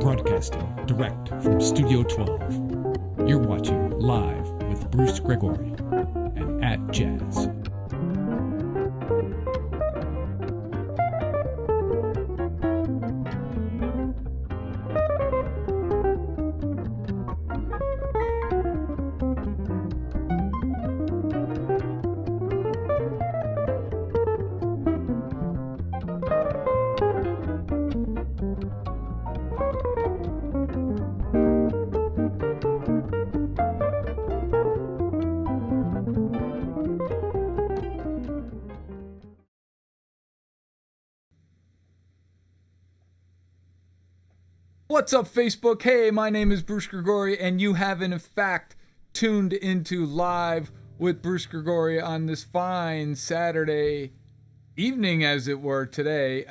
Broadcasting direct from Studio 12. You're watching Live with Bruce Gregori and at Jazz. What's up, Facebook? Hey, my name is Bruce Gregori, and you have in fact tuned into Live with Bruce Gregori on this fine Saturday evening, as it were, today.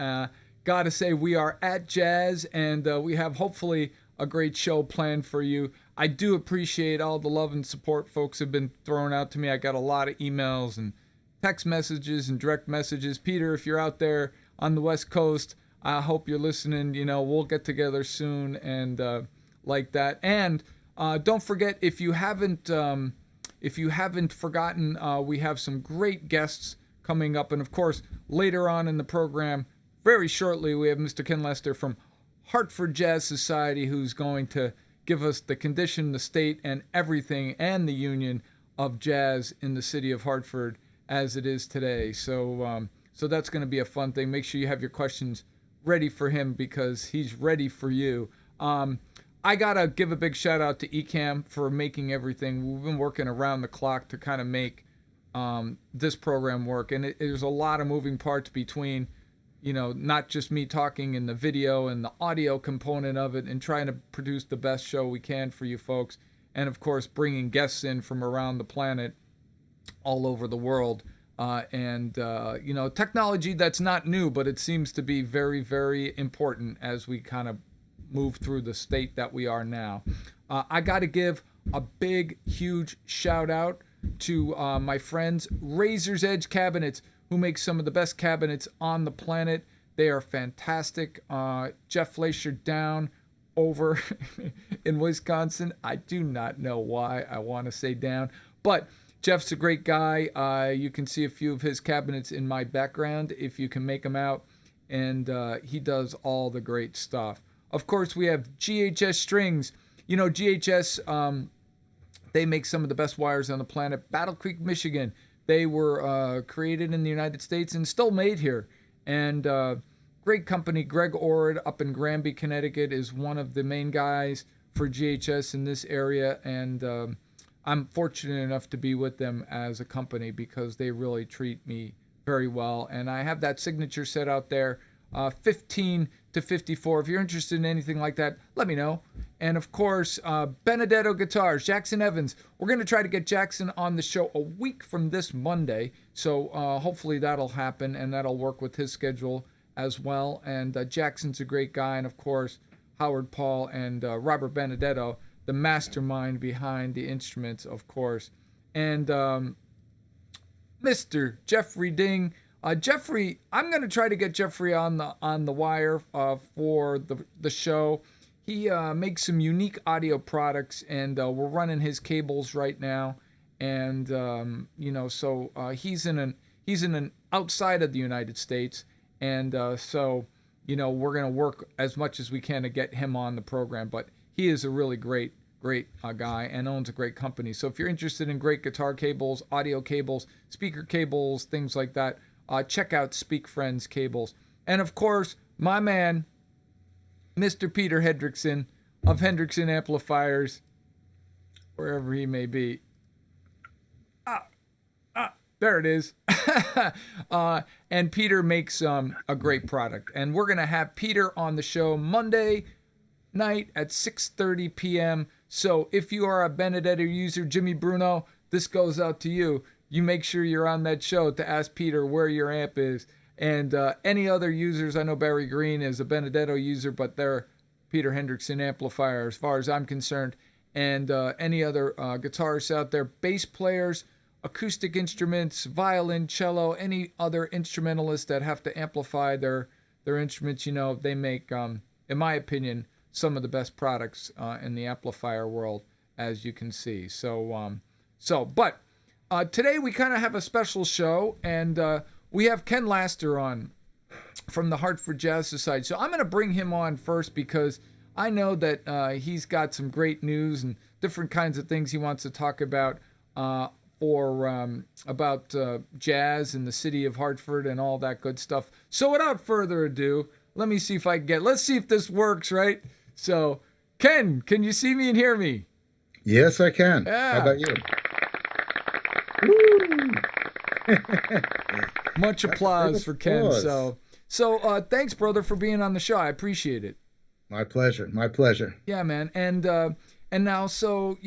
Gotta say, we are at Jazz, and we have hopefully a great show planned for you. I do appreciate all the love and support folks have been throwing out to me. I got a lot of emails and text messages and direct messages. Peter, if you're out there on the West Coast, I hope you're listening. You know, we'll get together soon and like that. And don't forget, if you haven't forgotten, we have some great guests coming up. And of course, later on in the program, very shortly, we have Mr. Ken Lester from Hartford Jazz Society, who's going to give us the condition, the state, and everything, and the union of jazz in the city of Hartford as it is today. So that's going to be a fun thing. Make sure you have your questions ready for him because he's ready for you. I gotta give a big shout out to Ecamm for making everything. We've been working around the clock to kind of make this program work, and there's a lot of moving parts between, you know, not just me talking and the video and the audio component of it and trying to produce the best show we can for you folks, and of course bringing guests in from around the planet, all over the world. You know, technology that's not new, but it seems to be very, very important as we kind of move through the state that we are now. I got to give a big, huge shout out to my friends, Razor's Edge Cabinets, who make some of the best cabinets on the planet. They are fantastic. Jeff Fleischer down over in Wisconsin. I do not know why I want to say down, but Jeff's a great guy. You can see a few of his cabinets in my background if you can make them out. And he does all the great stuff. Of course, we have Ghs Strings. You know, GHS, they make some of the best wires on the planet. Battle Creek, Michigan. They were created in the United States and still made here. And great company. Greg Ord up in Granby, Connecticut is one of the main guys for GHS in this area. And I'm fortunate enough to be with them as a company because they really treat me very well. And I have that signature set out there, 15 to 54. If you're interested in anything like that, let me know. And of course, Benedetto Guitars, Jackson Evans. We're going to try to get Jackson on the show a week from this Monday. So hopefully that'll happen and that'll work with his schedule as well. And Jackson's a great guy. And of course, Howard Paul and Robert Benedetto, the mastermind behind the instruments, of course. And Mr. Jeffrey Ding. Jeffrey, I'm going to try to get Jeffrey on the wire for the show. He makes some unique audio products, and we're running his cables right now. And you know, so he's in an outside of the United States, and so you know, we're going to work as much as we can to get him on the program. But he is a really great guy and owns a great company. So if you're interested in great guitar cables, audio cables, speaker cables, things like that, check out Speak Friends Cables. And of course, my man, Mr. Peter Henrikson of Henriksen Amplifiers, wherever he may be. There it is. And Peter makes a great product. And we're going to have Peter on the show Monday night at 6:30 p.m. So if you are a Benedetto user, Jimmy Bruno, this goes out to you. You make sure you're on that show to ask Peter where your amp is. And any other users, I know Barry Greene is a Benedetto user, but they're Peter Henriksen Amplifier as far as I'm concerned. And any other guitarists out there, bass players, acoustic instruments, violin, cello, any other instrumentalists that have to amplify their instruments, you know, they make, in my opinion, some of the best products in the amplifier world, as you can see. But today we kind of have a special show, and we have Ken Laster on from the Hartford Jazz Society. So I'm going to bring him on first because I know that he's got some great news and different kinds of things he wants to talk about about jazz in the city of Hartford and all that good stuff. So without further ado, let's see if this works, right? So, Ken, can you see me and hear me? Yes, I can. Yeah. How about you? Much applause for Ken. So thanks, brother, for being on the show. I appreciate it. My pleasure. My pleasure. Yeah, man. And now, so,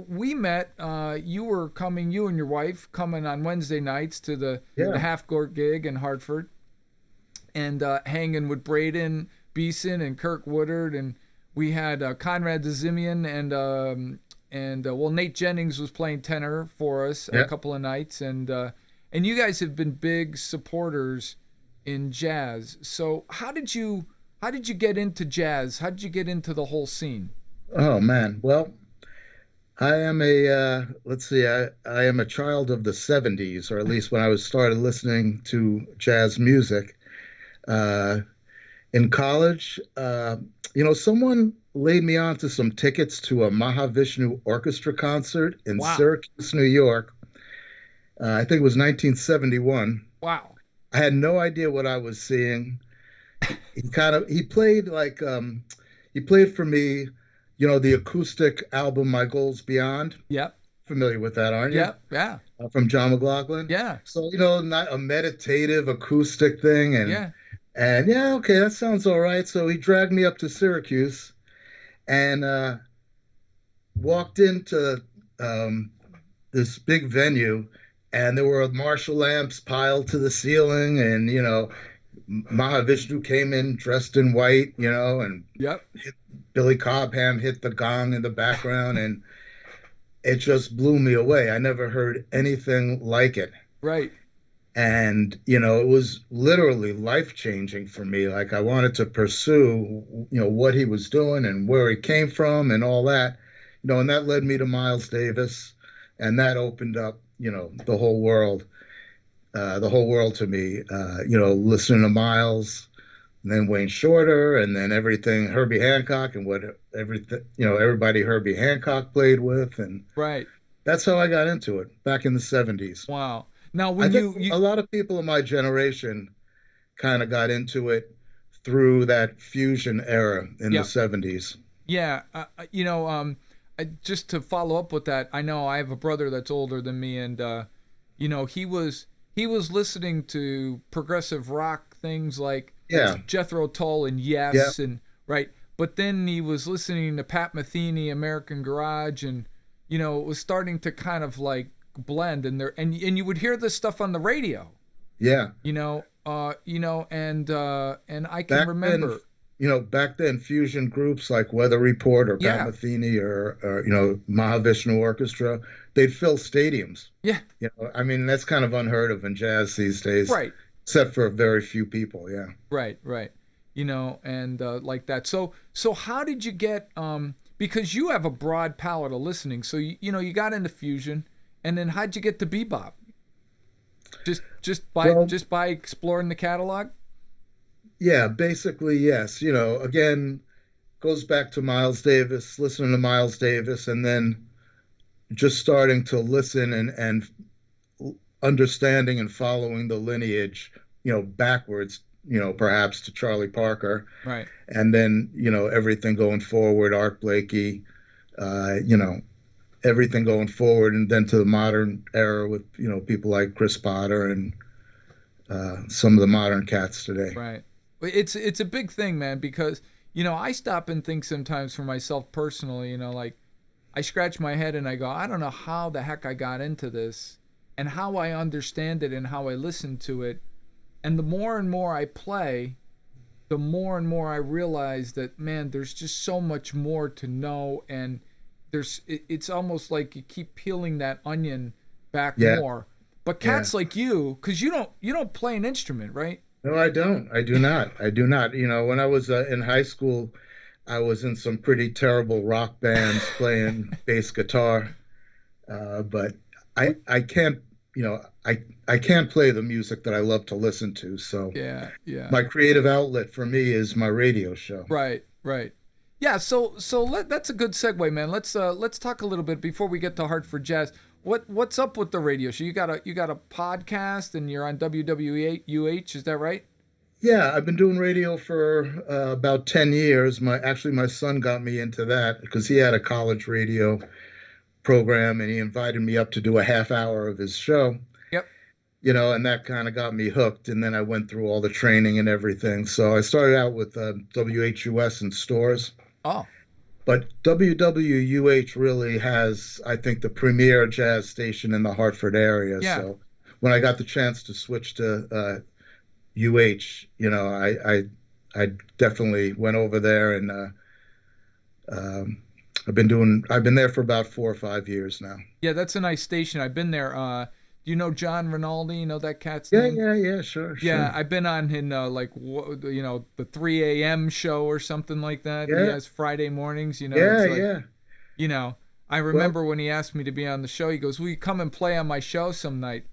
we met, you and your wife coming on Wednesday nights to the half-court gig in Hartford and hanging with Braden Beeson and Kirk Woodard. And we had Conrad DeZimian and Nate Jennings was playing tenor for us a couple of nights. And you guys have been big supporters in jazz. So how did you get into jazz? How did you get into the whole scene? Oh man, well, I am I am a child of the 70s, or at least when I started listening to jazz music. In college, someone laid me on to some tickets to a Mahavishnu Orchestra concert in Syracuse, New York. I think it was 1971. Wow. I had no idea what I was seeing. He played for me, the acoustic album My Goals Beyond. Yep. Familiar with that, aren't you? Yep. Yeah. From John McLaughlin. Yeah. So, not a meditative acoustic thing. And okay, that sounds all right. So he dragged me up to Syracuse and walked into this big venue, and there were Marshall amps piled to the ceiling, and, Mahavishnu came in dressed in white, and Billy Cobham hit the gong in the background, and it just blew me away. I never heard anything like it. Right. And, it was literally life-changing for me. Like, I wanted to pursue, what he was doing and where he came from and all that, and that led me to Miles Davis, and that opened up, the whole world to me, listening to Miles, and then Wayne Shorter, and then everything, Herbie Hancock, and everybody Herbie Hancock played with, and right. That's how I got into it back in the 70s. Wow. Now, a lot of people in my generation kind of got into it through that fusion era in the 70s. Yeah. Just to follow up with that, I know I have a brother that's older than me, and he was listening to progressive rock things like Jethro Tull and Yes, and right. But then he was listening to Pat Metheny, American Garage, and it was starting to kind of like blend and you would hear this stuff on the radio. Yeah. And I can remember. Back then, fusion groups like Weather Report or Pat Metheny or Mahavishnu Orchestra, they'd fill stadiums. Yeah. That's kind of unheard of in jazz these days. Right. Except for very few people, yeah. Right. And like that. So how did you get, because you have a broad palette of listening, so you got into fusion, and then how'd you get to bebop? Just by exploring the catalog? Yeah, basically, yes. Again, goes back to Miles Davis, listening to Miles Davis, and then just starting to listen and understanding and following the lineage, backwards, perhaps to Charlie Parker. Right. And then, everything going forward, Art Blakey, everything going forward, and then to the modern era with, people like Chris Potter and some of the modern cats today. Right. It's a big thing, man, because, I stop and think sometimes for myself personally, like I scratch my head and I go, I don't know how the heck I got into this and how I understand it and how I listen to it. And the more and more I play, the more and more I realize that, man, there's just so much more to know. And it's almost like you keep peeling that onion back more. But cats like you, because you don't play an instrument, right? No, I don't. I do not. When I was in high school, I was in some pretty terrible rock bands playing bass guitar, but I can't, I can't play the music that I love to listen to. So Yeah, yeah. my creative outlet for me is my radio show. Right, right. Yeah, that's a good segue, man. Let's talk a little bit before we get to Hartford Jazz. What's up with the radio show? You got a podcast and you're on WWUH, is that right? Yeah, I've been doing radio for about 10 years. My son got me into that because he had a college radio program and he invited me up to do a half hour of his show. Yep. And that kind of got me hooked. And then I went through all the training and everything. So I started out with WHUS in stores. Oh. But WWUH really has, I think, the premier jazz station in the Hartford area. Yeah. So when I got the chance to switch to UH, I definitely went over there, and I've been there for about 4 or 5 years now. Yeah, that's a nice station. I've been there. Do you know John Rinaldi? You know that cat's Yeah, name? yeah, sure. Yeah, I've been on in the 3 a.m. show or something like that. Yeah. He has Friday mornings. Yeah. I remember when he asked me to be on the show. He goes, "Will you come and play on my show some night?"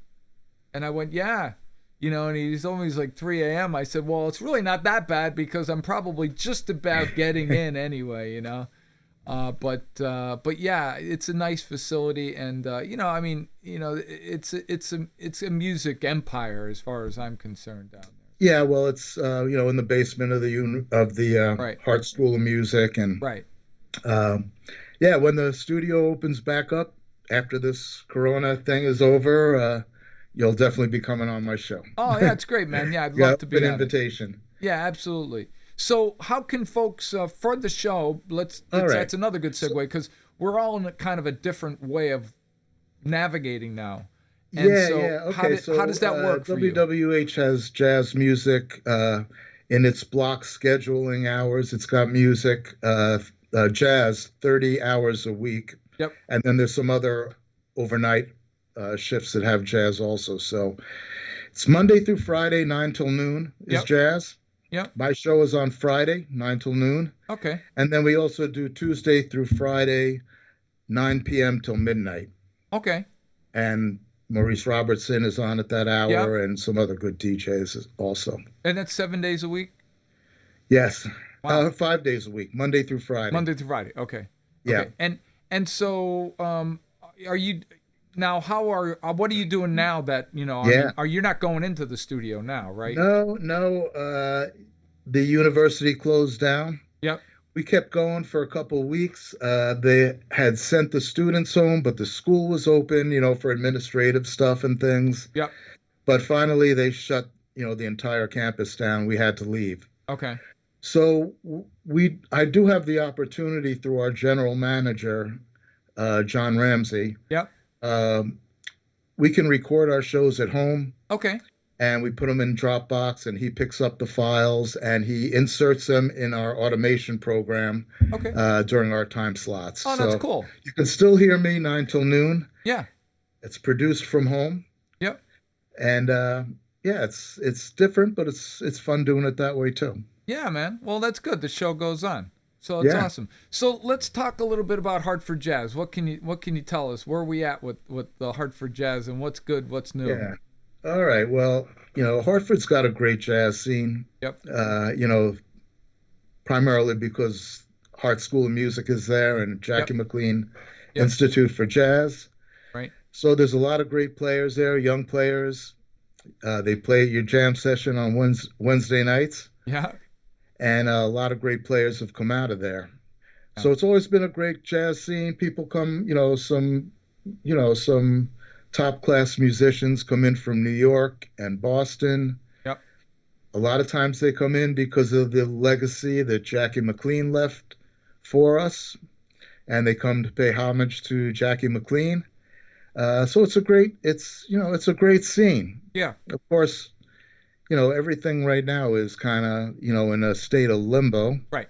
And I went, "Yeah." And he's always like 3 a.m. I said, "Well, it's really not that bad because I'm probably just about getting in anyway." But yeah, it's a nice facility, and it's a music empire as far as I'm concerned down there. Yeah, well, it's in the basement of the Right. Hart School of Music, and Right. Yeah, when the studio opens back up after this Corona thing is over, you'll definitely be coming on my show. Oh yeah, it's great, man. Yeah, I'd love to be an on it. invitation. Yeah, absolutely. So how can folks for the show? That's another good segue because we're all in a kind of a different way of navigating now. And Okay. How does that work for you? WWH has jazz music in its block scheduling hours. It's got music, jazz, 30 hours a week. Yep. And then there's some other overnight shifts that have jazz also. So it's Monday through Friday, 9 till noon is jazz. Yep. My show is on Friday, 9 till noon. Okay. And then we also do Tuesday through Friday, 9 p.m. till midnight. Okay. And Maurice Robertson is on at that hour, and some other good DJs also. And that's 7 days a week? Yes. Wow. 5 days a week, Monday through Friday. Monday through Friday. Okay. Yeah. Okay. And so are you now? What are you doing now that are you not going into the studio now, right? No. The university closed down. Yep. We kept going for a couple of weeks. They had sent the students home, but the school was open, for administrative stuff and things. Yep. But finally, they shut, the entire campus down. We had to leave. Okay. So I do have the opportunity through our general manager, John Ramsey. Yep. We can record our shows at home. Okay. And we put them in Dropbox, and he picks up the files and he inserts them in our automation program during our time slots. Oh, that's cool. You can still hear me 9 till noon. Yeah. It's produced from home. Yep. And it's different, but it's fun doing it that way too. Yeah, man. Well, that's good. The show goes on. So it's awesome. So let's talk a little bit about Hartford Jazz. What can you tell us? Where are we at with the Hartford Jazz, and what's good, what's new? Yeah. All right. Well, Hartford's got a great jazz scene. Yep. Primarily because Hart School of Music is there and Jackie McLean Yep. Institute for Jazz. Right. So there's a lot of great players there, young players. They play at your jam session on Wednesday nights. Yeah. And a lot of great players have come out of there. Yeah. So it's always been a great jazz scene. People come, some top class musicians come in from New York and Boston. Yep. A lot of times they come in because of the legacy that Jackie McLean left for us, and they come to pay homage to Jackie McLean. So it's a great scene. Yeah. Of course, everything right now is kind of, in a state of limbo. Right.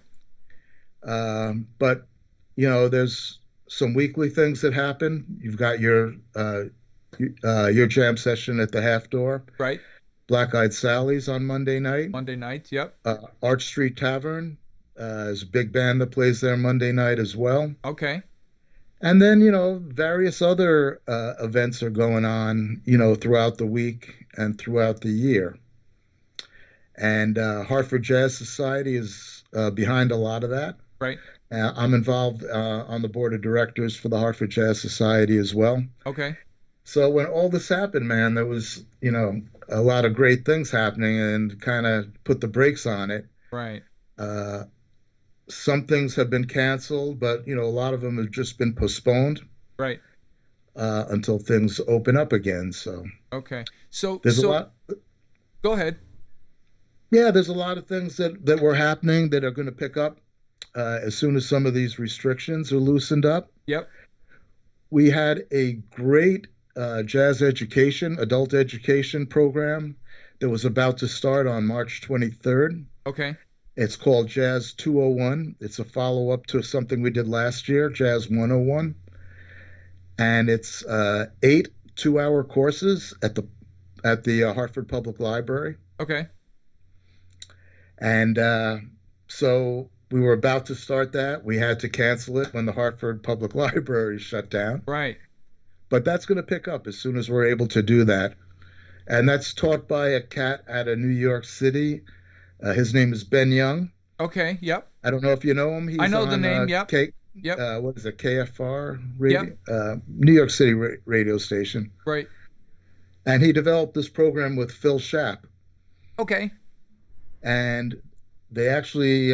But there's some weekly things that happen. You've got your jam session at the Half Door. Right. Black Eyed Sally's on Monday night. Monday nights, yep. Arch Street Tavern There's a big band that plays there Monday night as well. Okay. And then, various other events are going on, throughout the week and throughout the year. And Hartford Jazz Society is behind a lot of that. Right. I'm involved on the board of directors for the Hartford Jazz Society as well. Okay. So when all this happened, man, there was, a lot of great things happening and kind of put the brakes on it. Right. Some things have been canceled, but, a lot of them have just been postponed. Right. Until things open up again. So. Okay. So there's a lot. Go ahead. Yeah, there's a lot of things that were happening that are going to pick up as soon as some of these restrictions are loosened up. Yep. We had a great jazz education, adult education program that was about to start on March 23rd. Okay. It's called Jazz 201. It's a follow-up to something we did last year, Jazz 101. And it's 8 two-hour courses at the Hartford Public Library. Okay. And so we were about to start that. We had to cancel it when the Hartford Public Library shut down. Right. But that's going to pick up as soon as we're able to do that. And that's taught by a cat out of New York City. His name is Ben Young. Okay. Yep. I don't know if you know him. I know the name. Yep. Yep. What is it? KFR radio? Yep. New York City radio station. Right. And he developed this program with Phil Schaap. Okay. And they actually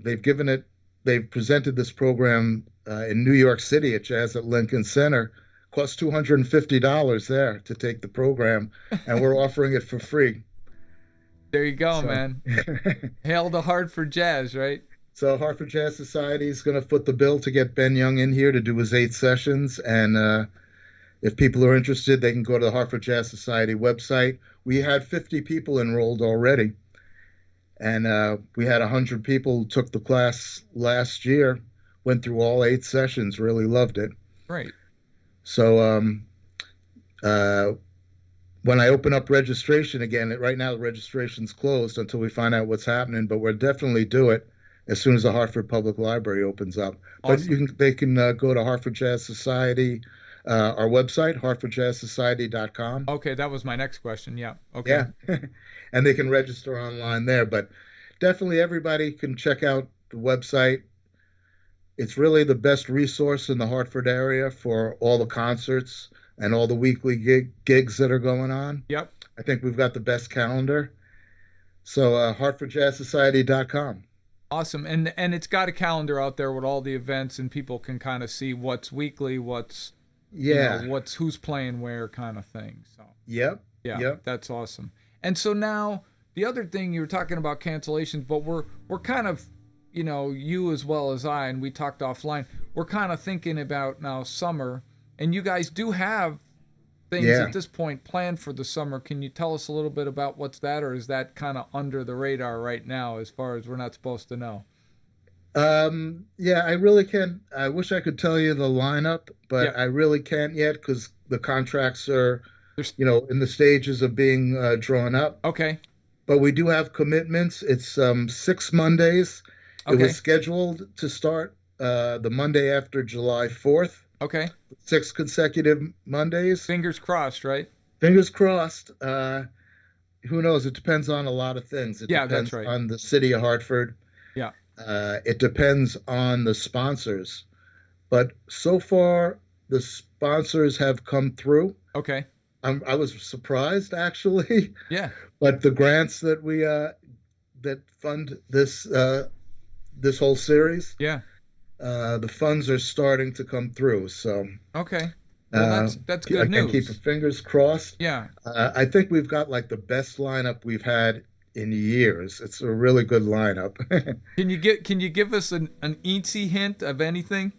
they've presented this program in New York City at Jazz at Lincoln Center. Cost $250 there to take the program, and we're offering it for free. There you go, man. Hail to Hartford Jazz, right? So Hartford Jazz Society is going to foot the bill to get Ben Young in here to do his 8 sessions. And if people are interested, they can go to the Hartford Jazz Society website. We had 50 people enrolled already. And we had 100 people who took the class last year, went through all 8 sessions, really loved it. Right. So when I open up registration again, right now the registration's closed until we find out what's happening, but we'll definitely do it as soon as the Hartford Public Library opens up. Awesome. But they can go to Hartford Jazz Society, our website, hartfordjazzsociety.com. Okay, that was my next question. Yeah. Okay. Yeah. And they can register online there. But definitely everybody can check out the website. It's really the best resource in the Hartford area for all the concerts and all the weekly gigs that are going on. Yep. I think we've got the best calendar. So hartfordjazzsociety.com. Awesome. And it's got a calendar out there with all the events, and people can kind of see what's weekly, what's who's playing where kind of thing. So Yep. That's awesome. And so now the other thing, you were talking about cancellations, but we're kind of, you as well as I, and we talked offline, we're kind of thinking about now summer, and you guys do have things at this point planned for the summer. Can you tell us a little bit about what's that, or is that kind of under the radar right now as far as we're not supposed to know? I really can't. I wish I could tell you the lineup, but I really can't yet because the contracts are, in the stages of being drawn up. Okay. But we do have commitments. It's 6 Mondays. Okay. It was scheduled to start the Monday after July 4th. Okay. 6 consecutive Mondays. Fingers crossed, right? Fingers crossed. Who knows? It depends on a lot of things. It depends that's right. on the city of Hartford. Yeah. It depends on the sponsors. But so far, the sponsors have come through. Okay. I was surprised, actually. Yeah. But the grants that we that fund this whole series, the funds are starting to come through. So okay, well, that's good news. I can keep your fingers crossed. Yeah. I think we've got like the best lineup we've had in years. It's a really good lineup. Can you give us an easy hint of anything?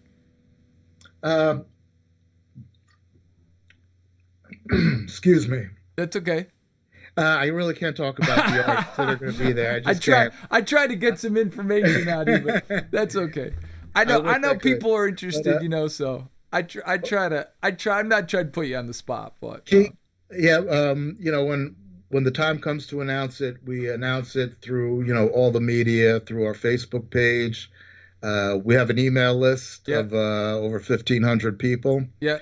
Excuse me. That's okay. I really can't talk about the artists that are going to be there. I try to get some information out of you, but that's okay. I know people are interested, so I'm not trying to put you on the spot, but when when the time comes to announce it, we announce it through, all the media, through our Facebook page. We have an email list of over 1,500 people. Yeah.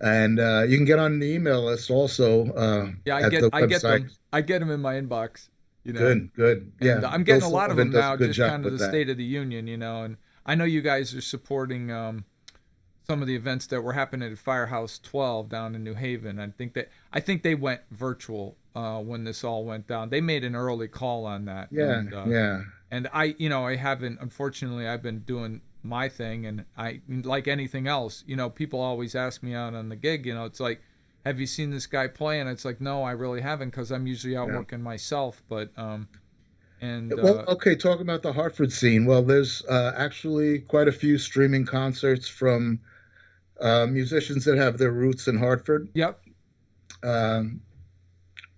And you can get on the email list also at the I get website. them. I get them in my inbox. You know. Good. Yeah. And I'm getting Bill a lot of Sullivan them does a now, good just job kind of with the that. State of the Union, and I know you guys are supporting some of the events that were happening at Firehouse 12 down in New Haven. I think they went virtual when this all went down. They made an early call on that. Yeah, yeah. And I haven't, unfortunately, I've been doing my thing, and I, like anything else, people always ask me out on the gig, it's like, have you seen this guy play? And it's like, no, I really haven't, because I'm usually out working myself. But okay, talking about the Hartford scene. Well, there's actually quite a few streaming concerts from musicians that have their roots in Hartford. Yep. One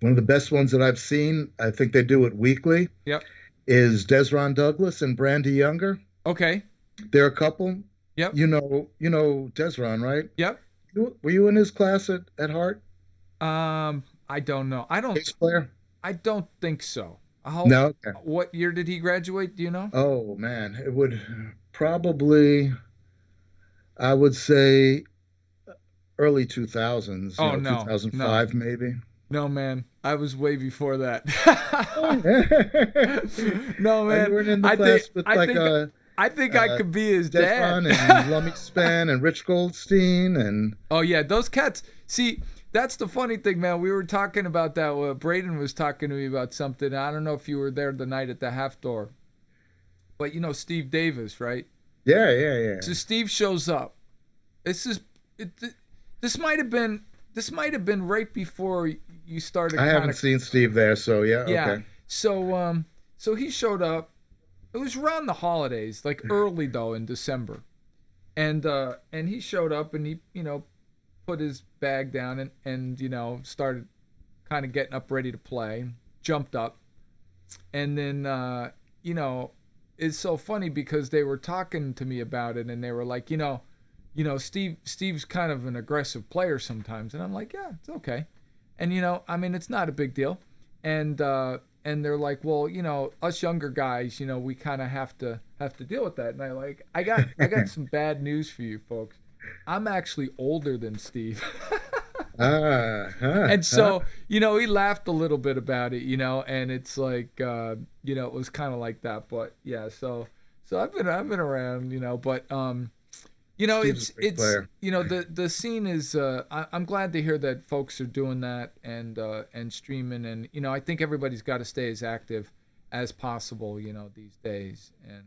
of the best ones that I've seen, I think they do it weekly. Yep. Is Desron Douglas and Brandy Younger. Okay. They're a couple. Yep. You know Desron, right? Yep. Were you in his class at Hart? I don't know. Bass player? I don't think so. No. Okay. What year did he graduate? Do you know? Oh man, it would probably, I would say, early 2000s. Oh no, 2005 maybe. No man, I was way before that. No man, You were in the class with I think I could be his dad. And Lummy Span and Rich Goldstein and. Oh yeah, those cats. See, that's the funny thing, man. We were talking about that. Braden was talking to me about something. I don't know if you were there the night at the Half Door, but Steve Davis, right? Yeah. So Steve shows up. This might have been right before you started. I haven't seen Steve there, so yeah. Okay. So he showed up. It was around the holidays, like early though in December, and he showed up and he put his bag down and started kind of getting up ready to play, jumped up, and then it's so funny because they were talking to me about it and they were like Steve's kind of an aggressive player sometimes, and I'm like, yeah, it's okay, and it's not a big deal, and they're like, well, us younger guys, we kind of have to deal with that. And I got some bad news for you folks. I'm actually older than Steve. And so, he laughed a little bit about it, and it's like, it was kind of like that. But yeah, so I've been around, but it's the scene is. I'm glad to hear that folks are doing that and streaming, and I think everybody's got to stay as active as possible, these days. And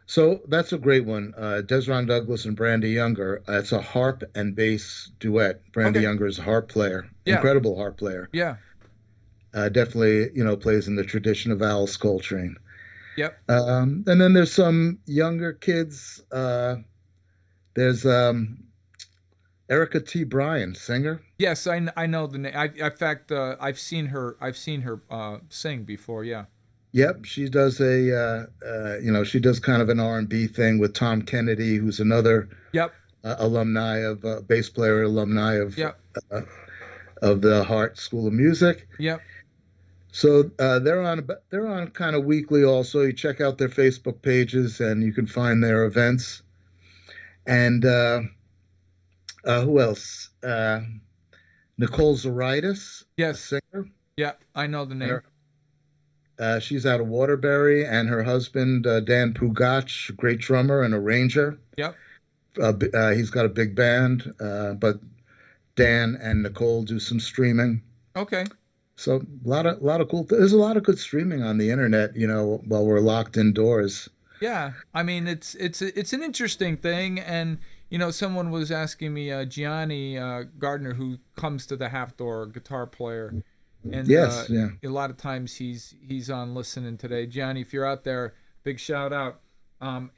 so that's a great one. Desron Douglas and Brandy Younger. It's a harp and bass duet. Brandy Younger is a harp player, incredible harp player. Yeah. Definitely, plays in the tradition of Alice Coltrane. Yep. And then there's some younger kids. There's Erica T. Bryan, singer. Yes, I know the name. In fact, I've seen her sing before. Yeah. Yep, she does she does kind of an R&B thing with Tom Kennedy, who's another alumni of bass player alumni of the Hart School of Music. Yep. So they're on kind of weekly. Also, you check out their Facebook pages and you can find their events. And who else? Nicole Zaritis, yes, singer. Yeah, I know the name. She's out of Waterbury, and her husband Dan Pugach, great drummer and arranger. Yep. He's got a big band, but Dan and Nicole do some streaming. Okay. So a lot of cool. There's a lot of good streaming on the internet, while we're locked indoors. Yeah, I mean it's an interesting thing, and someone was asking me, Gianni Gardner, who comes to the Half Door, guitar player, and a lot of times he's on listening today. Gianni, if you're out there, big shout out. I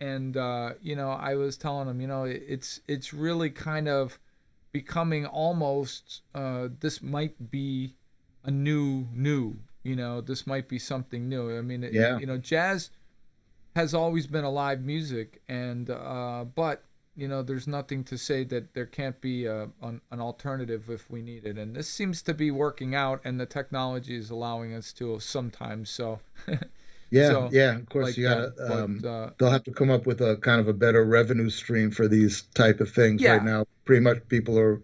was telling him, it's really kind of becoming almost this might be a new, this might be something new. I mean, jazz has always been a live music, and but there's nothing to say that there can't be an alternative if we need it. And this seems to be working out, and the technology is allowing us to sometimes. So, yeah, yeah. Of course, like you gotta. but They'll have to come up with a kind of a better revenue stream for these type of things. Right yeah, now, pretty much people are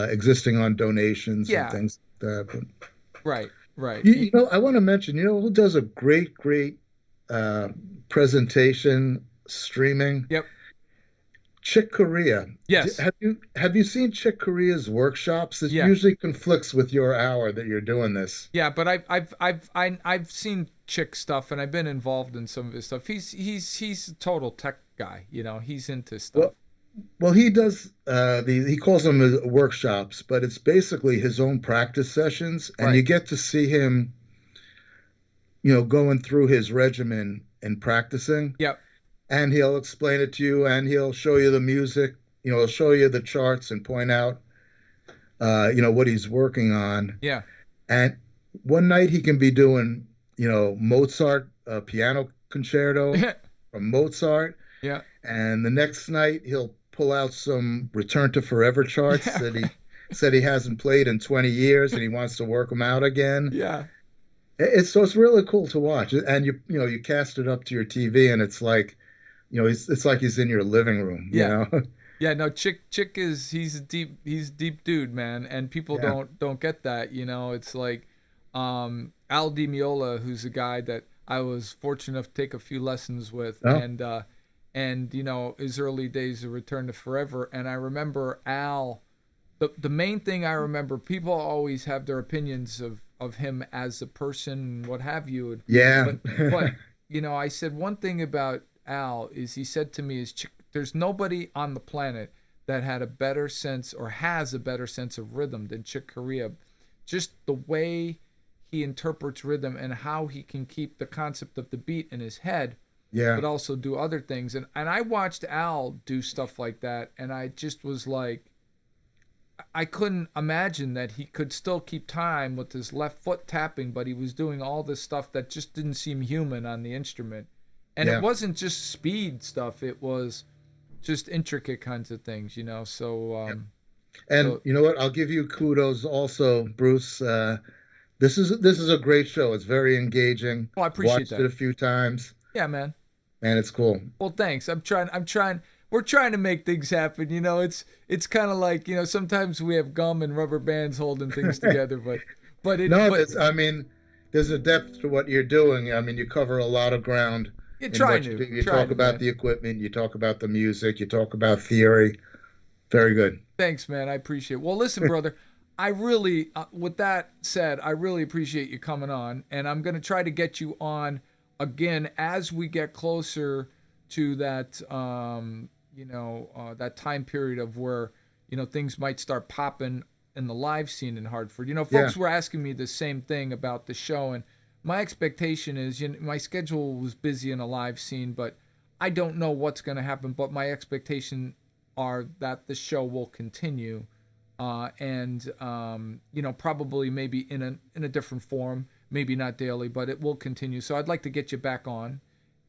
existing on donations and yeah, things like that. But right, right. I want to mention, who does a great, great uh, presentation streaming? Yep. Chick Corea. Yes. Have you seen Chick Corea's workshops? This Yeah. usually conflicts with your hour that you're doing this. Yeah, but I've seen Chick stuff, and I've been involved in some of his stuff. He's a total tech guy. He's into stuff. Well, he does he calls them workshops, but it's basically his own practice sessions, and Right. you get to see him, going through his regimen and practicing. Yep. And he'll explain it to you, and he'll show you the music. He'll show you the charts and point out, what he's working on. Yeah. And one night he can be doing, Mozart piano concerto from Mozart, Yeah. and the next night he'll pull out some Return to Forever charts Yeah. that he said he hasn't played in 20 years, and he wants to work them out again. Yeah. It's really cool to watch, and you cast it up to your TV, and it's like, it's like he's in your living room. Yeah. Yeah, no, Chick he's a deep dude, man, and people Yeah. don't get that. It's like Al Di Meola, who's a guy that I was fortunate enough to take a few lessons with, Oh. and his early days of Return to Forever, and I remember Al. The main thing I remember, people always have their opinions of him as a person, what have you. Yeah. But I said one thing about Al is he said to me is there's nobody on the planet that had a better sense or has a better sense of rhythm than Chick Corea. Just the way he interprets rhythm and how he can keep the concept of the beat in his head, Yeah. but also do other things. And I watched Al do stuff like that, and I just was like, I couldn't imagine that he could still keep time with his left foot tapping, but he was doing all this stuff that just didn't seem human on the instrument. And Yeah. it wasn't just speed stuff, it was just intricate kinds of things, So And you know what? I'll give you kudos also, Bruce. This is a great show. It's very engaging. I appreciate Watched that. it a few times, Yeah, man. and it's cool. Well, thanks. We're trying to make things happen, It's kind of like, sometimes we have gum and rubber bands holding things together, but there's a depth to what you're doing. I mean, you cover a lot of ground. you in try what to. you do. You Try talk to, about man. the equipment, you talk about the music, you talk about theory. Very good. Thanks, man. I appreciate it. Well, listen, brother, I really, with that said, I really appreciate you coming on, and I'm going to try to get you on again as we get closer to that, that time period of where, things might start popping in the live scene in Hartford. Folks were asking me the same thing about the show, and my expectation is, my schedule was busy in a live scene, but I don't know what's going to happen, but my expectation are that the show will continue, and probably maybe in a different form, maybe not daily, but it will continue. So I'd like to get you back on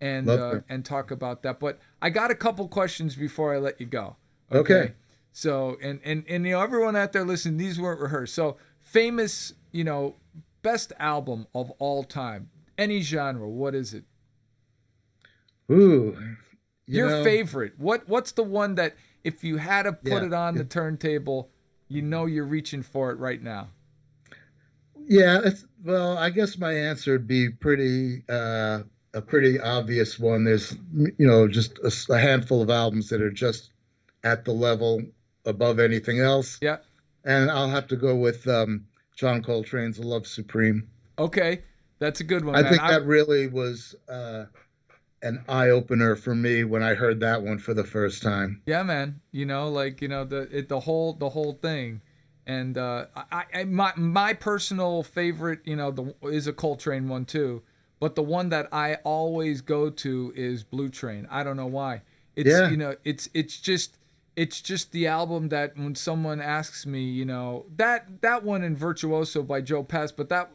and talk about that. But I got a couple questions before I let you go. Okay. So and everyone out there listening, these weren't rehearsed. So famous, best album of all time, any genre, what is it? Ooh. Your favorite. What's the one that if you had to put it on the turntable, you're reaching for it right now? Yeah, I guess my answer would be a pretty obvious one. There's just a handful of albums that are just at the level above anything else. Yeah. And I'll have to go with John Coltrane's Love Supreme. Okay. That's a good one, I man. think that really was an eye-opener for me when I heard that one for the first time. Yeah, man. The whole thing. And my personal favorite, is a Coltrane one too. But the one that I always go to is Blue Train. I don't know why. It's just the album that when someone asks me, that one in Virtuoso by Joe Pass, but that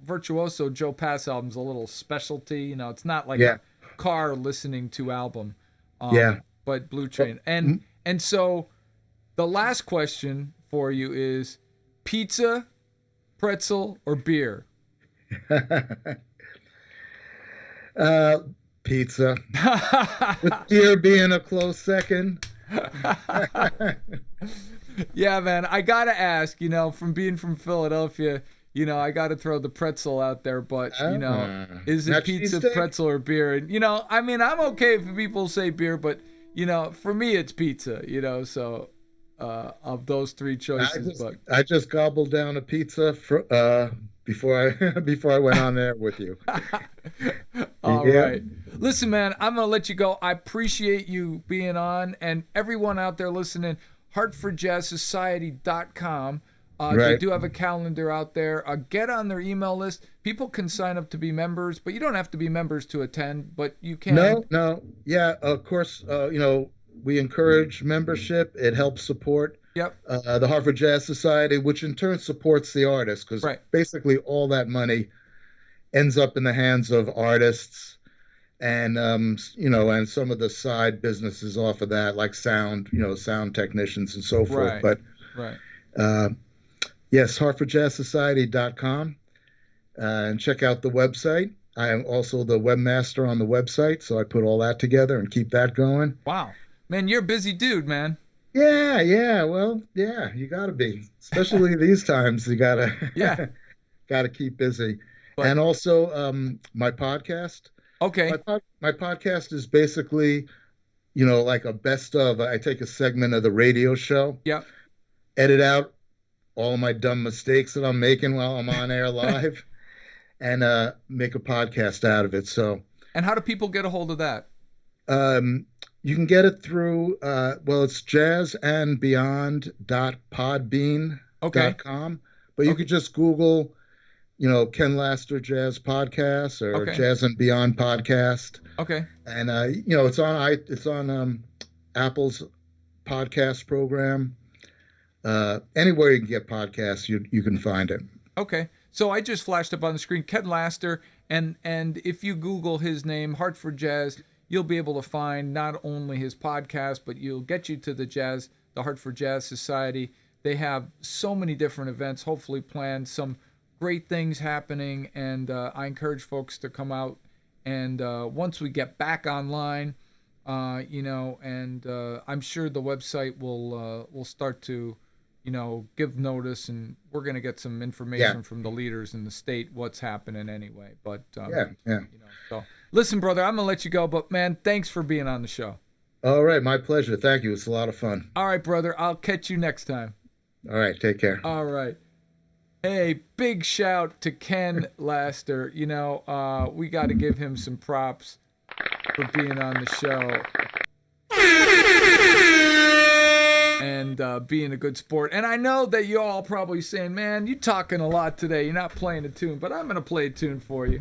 Virtuoso Joe Pass album's a little specialty. It's not like a car listening to album. but Blue Train. And so the last question for you is pizza, pretzel, or beer? Pizza. With beer being a close second. Yeah, man, I gotta ask, from being from Philadelphia, I gotta throw the pretzel out there, but is it pizza, pretzel, or beer? And I'm okay if people say beer, but for me it's pizza, so of those three choices. I just gobbled down a pizza before I went on there with you. All right. Listen, man, I'm going to let you go. I appreciate you being on, and everyone out there listening, HartfordJazzSociety.com. They do have a calendar out there. Get on their email list. People can sign up to be members, but you don't have to be members to attend, but you can. No. Yeah, of course, we encourage membership. It helps support the Hartford Jazz Society, which in turn supports the artists, because basically all that money ends up in the hands of artists and and some of the side businesses off of that, like sound technicians and so forth. But yes, HartfordJazzSociety.com, and check out the website. I am also the webmaster on the website, so I put all that together and keep that going. Wow. Man, you're a busy dude, man. Yeah. Well, yeah, you got to be, especially these times. You got to keep busy. And also my podcast. Okay. My podcast is basically, like a best of. I take a segment of the radio show. Yeah. Edit out all my dumb mistakes that I'm making while I'm on air live, and make a podcast out of it. So. And how do people get a hold of that? You can get it through, it's jazzandbeyond.podbean.com. But you could just Google, Ken Laster Jazz Podcast or Jazz and Beyond Podcast. Okay. And, it's on Apple's podcast program. Anywhere you can get podcasts, you can find it. Okay. So I just flashed up on the screen, Ken Laster, and if you Google his name, Hartford Jazz, you'll be able to find not only his podcast, but you'll get you to the Hartford Jazz Society. They have so many different events, hopefully planned, some great things happening, and I encourage folks to come out. And once we get back online, I'm sure the website will start to, give notice, and we're going to get some information from the leaders in the state what's happening anyway. But so listen, brother, I'm going to let you go, but man, thanks for being on the show. All right, my pleasure. Thank you. It's a lot of fun. All right, brother, I'll catch you next time. All right, take care. All right. Hey, big shout to Ken Laster. We got to give him some props for being on the show and being a good sport. And I know that you all probably saying, man, you talking a lot today. You're not playing a tune, but I'm going to play a tune for you.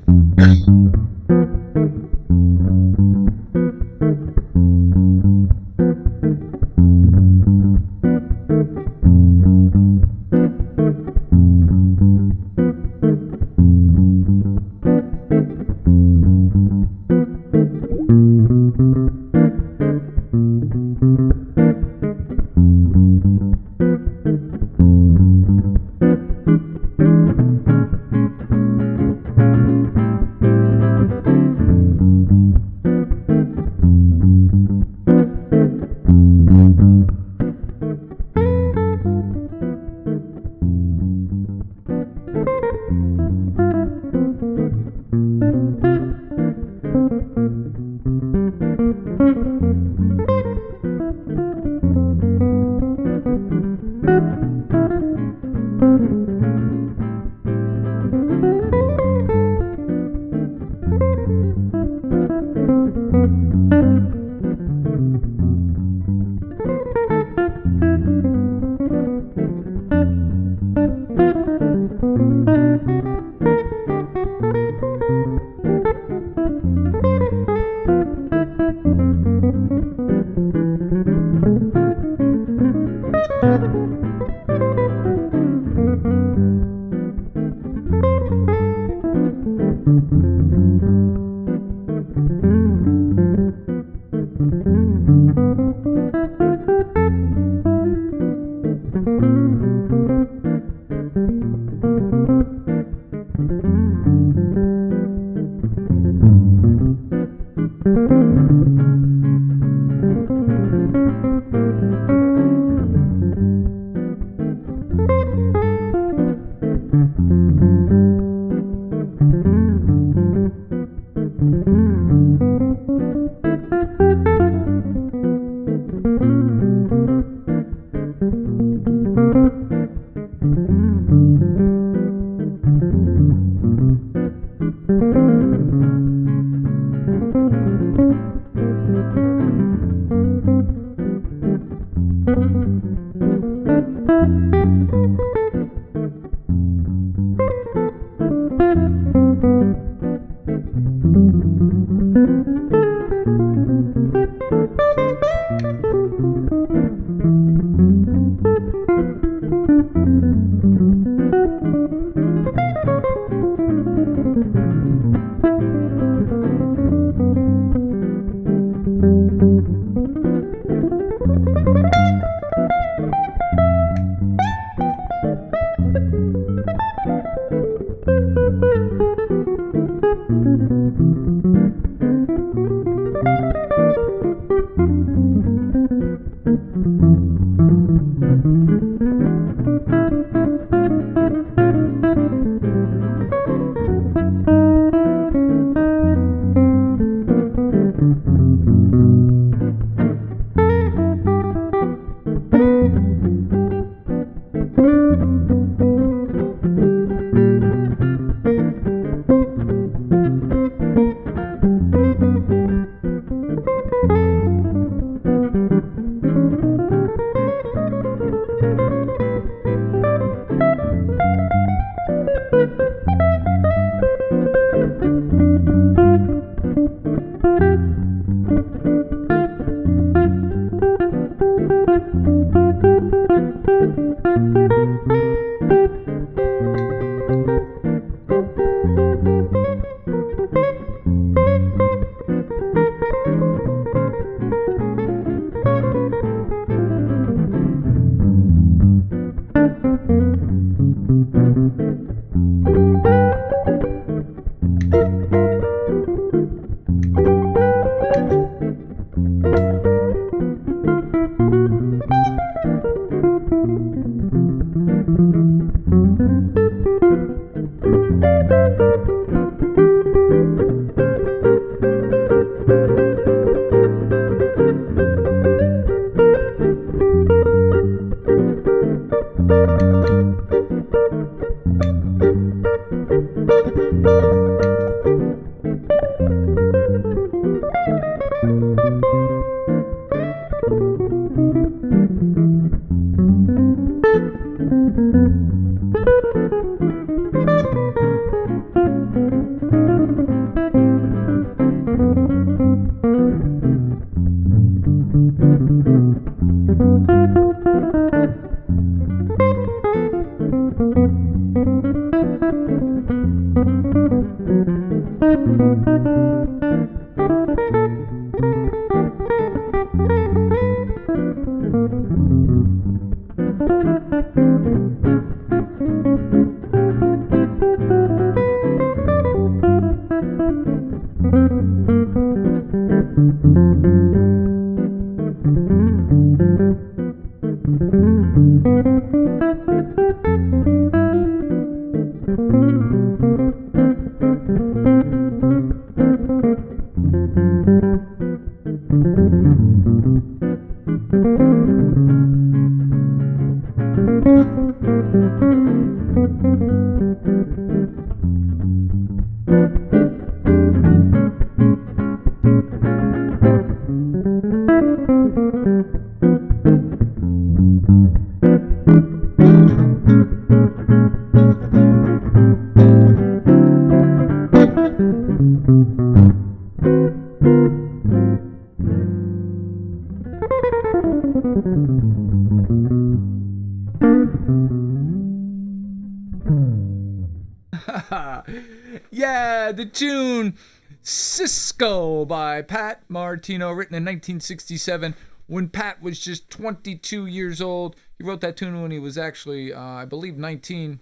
Yeah, the tune Cisco by Pat Martino, written in 1967 when Pat was just 22 years old. He wrote that tune when he was actually, I believe, 19,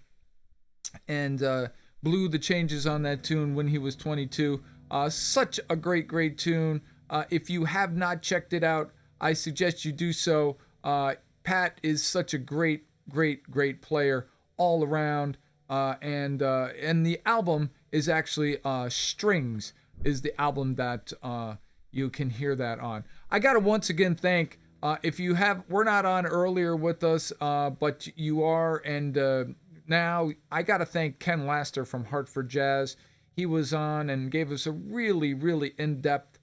and blew the changes on that tune when he was 22. Such a great tune. If you have not checked it out, I suggest you do so. Pat is such a great player all around. And the album is actually Strings is the album that you can hear that on. I gotta once again thank, if you we're not on earlier with us, but you are, and now I gotta thank Ken Laster from Hartford Jazz. He was on and gave us a really in-depth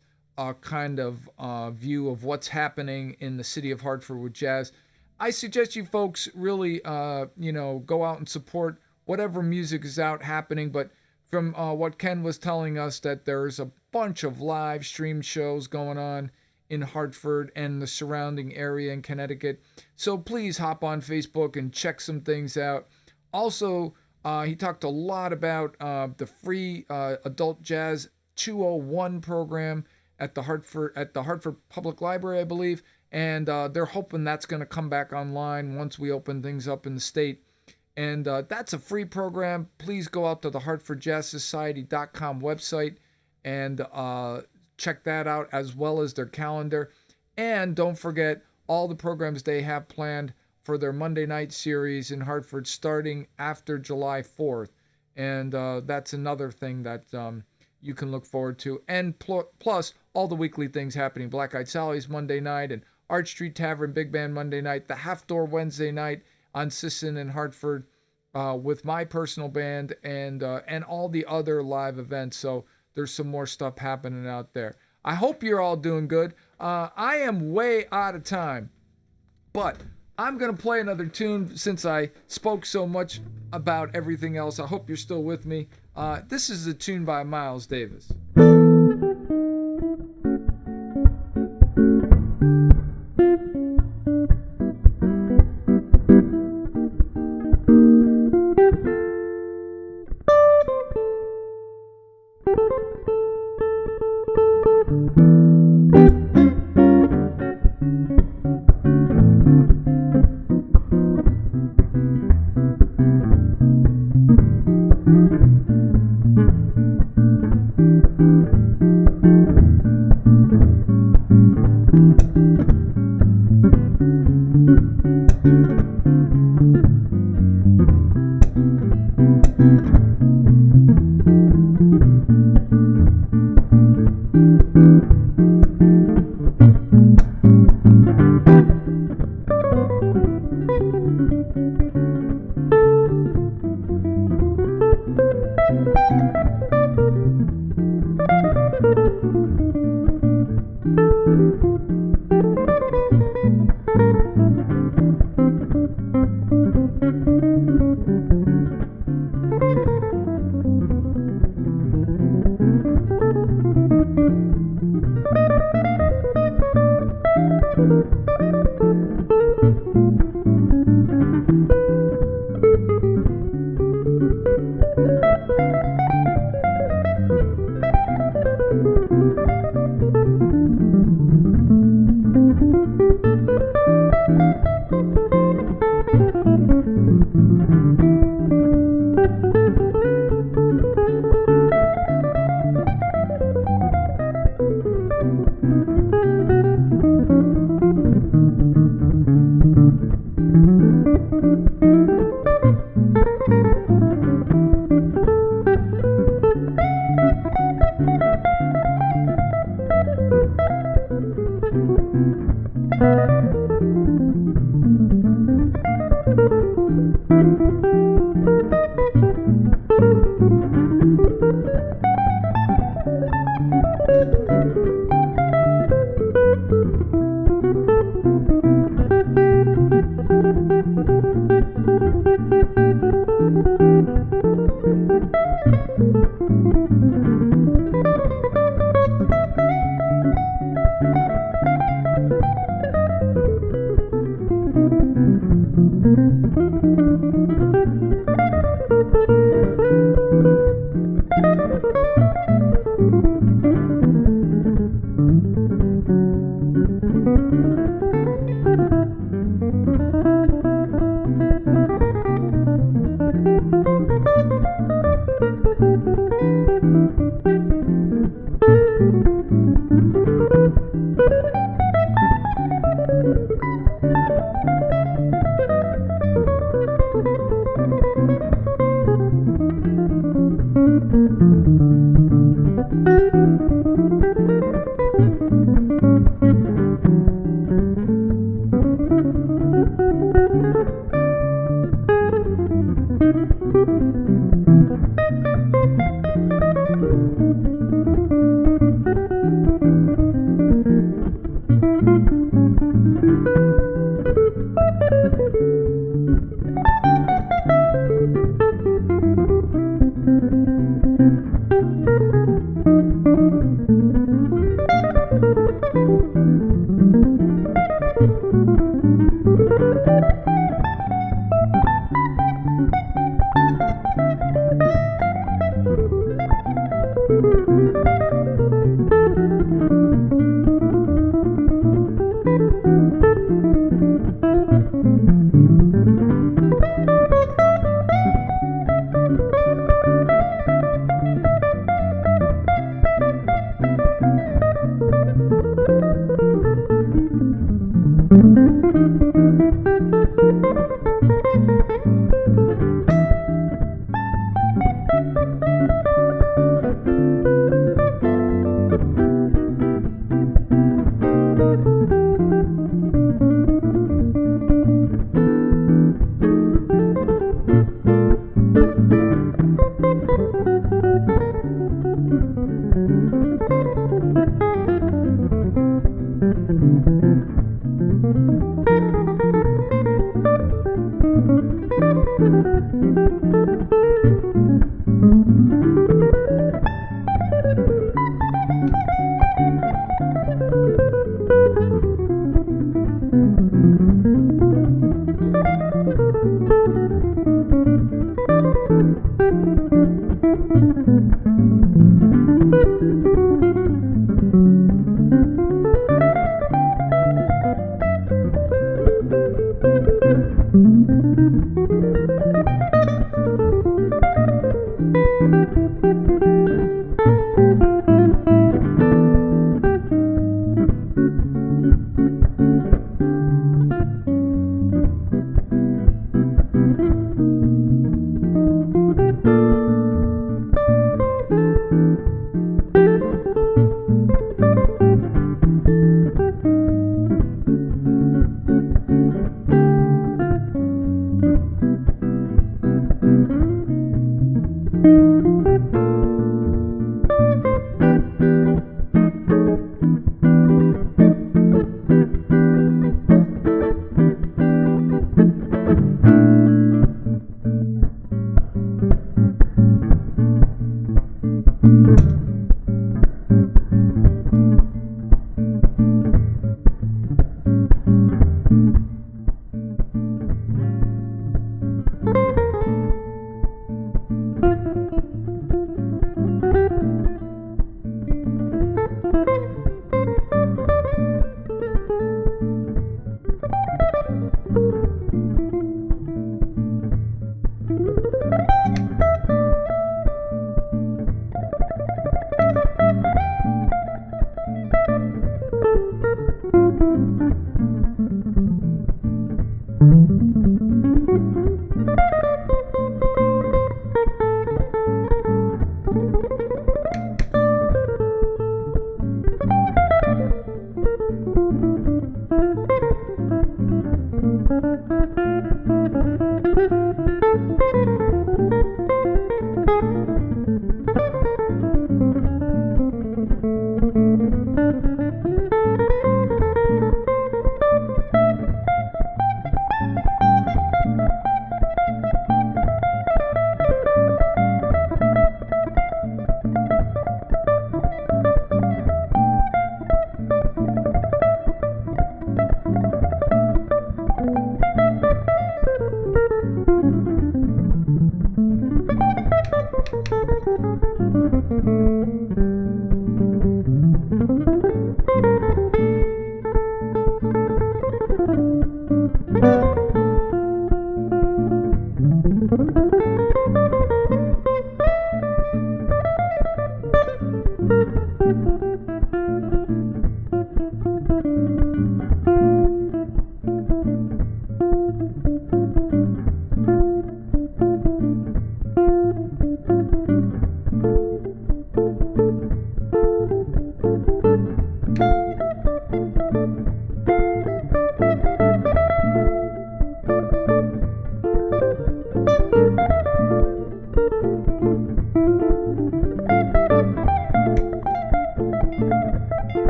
kind of view of what's happening in the city of Hartford with jazz. I suggest you folks really, go out and support whatever music is out happening, but from what Ken was telling us, that there's a bunch of live stream shows going on in Hartford and the surrounding area in Connecticut. So please hop on Facebook and check some things out. Also, he talked a lot about the free adult jazz 201 program at the Hartford Public Library, I believe, and they're hoping that's going to come back online once we open things up in the state. And that's a free program. Please go out to the HartfordJazzSociety.com website and check that out, as well as their calendar. And don't forget all the programs they have planned for their Monday night series in Hartford starting after July 4th. And that's another thing that you can look forward to. And plus all the weekly things happening. Black Eyed Sally's Monday night, and Arch Street Tavern Big Band Monday night, the Half Door Wednesday night on Sisson in Hartford with my personal band, and all the other live events. So there's some more stuff happening out there. I hope you're all doing good. I am way out of time, but I'm going to play another tune since I spoke so much about everything else. I hope you're still with me. This is a tune by Miles Davis.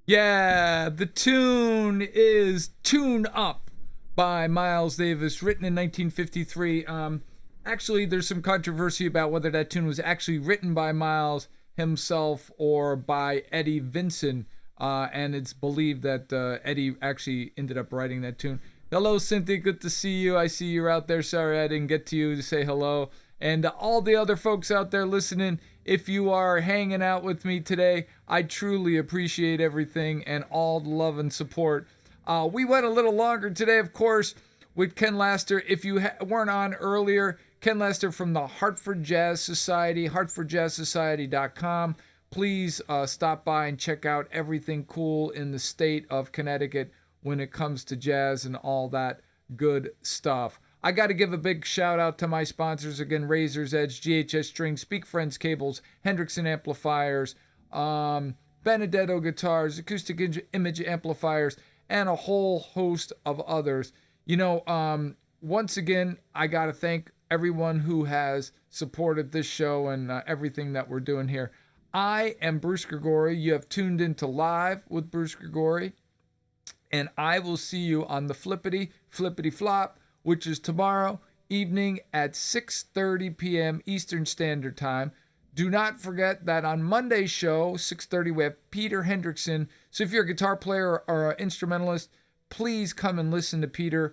Yeah, the tune is Tune Up by Miles Davis, written in 1953. Actually, there's some controversy about whether that tune was actually written by Miles himself or by Eddie Vinson, and it's believed that Eddie actually ended up writing that tune. Hello, Cynthia. Good to see you. I see you're out there. Sorry I didn't get to you to say hello. And all the other folks out there listening, if you are hanging out with me today, I truly appreciate everything and all the love and support. We went a little longer today, of course, with Ken Laster. If you weren't on earlier, Ken Laster from the Hartford Jazz Society, hartfordjazzsociety.com. Please stop by and check out everything cool in the state of Connecticut when it comes to jazz and all that good stuff. I got to give a big shout out to my sponsors again: Razor's Edge, Ghs Strings, Speak Friends Cables, Henriksen Amplifiers, Benedetto Guitars, Acoustic Image Amplifiers, and a whole host of others. You know, once again, I got to thank everyone who has supported this show and everything that we're doing here. I am Bruce Gregori. You have tuned into Live with Bruce Gregori, and I will see you on the Flippity Flop, which is tomorrow evening at 6:30 p.m. Eastern Standard Time. Do not forget that on Monday's show, 6:30, we have Peter Henriksen. So if you're a guitar player or an instrumentalist, please come and listen to Peter.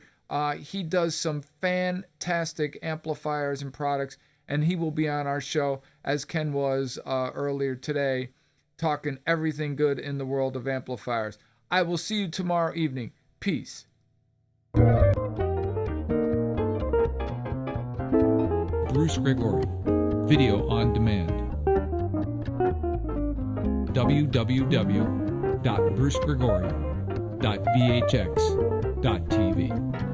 He does some fantastic amplifiers and products, and he will be on our show, as Ken was earlier today, talking everything good in the world of amplifiers. I will see you tomorrow evening. Peace. Bruce Gregori, video on demand. www.brucegregori.vhx.tv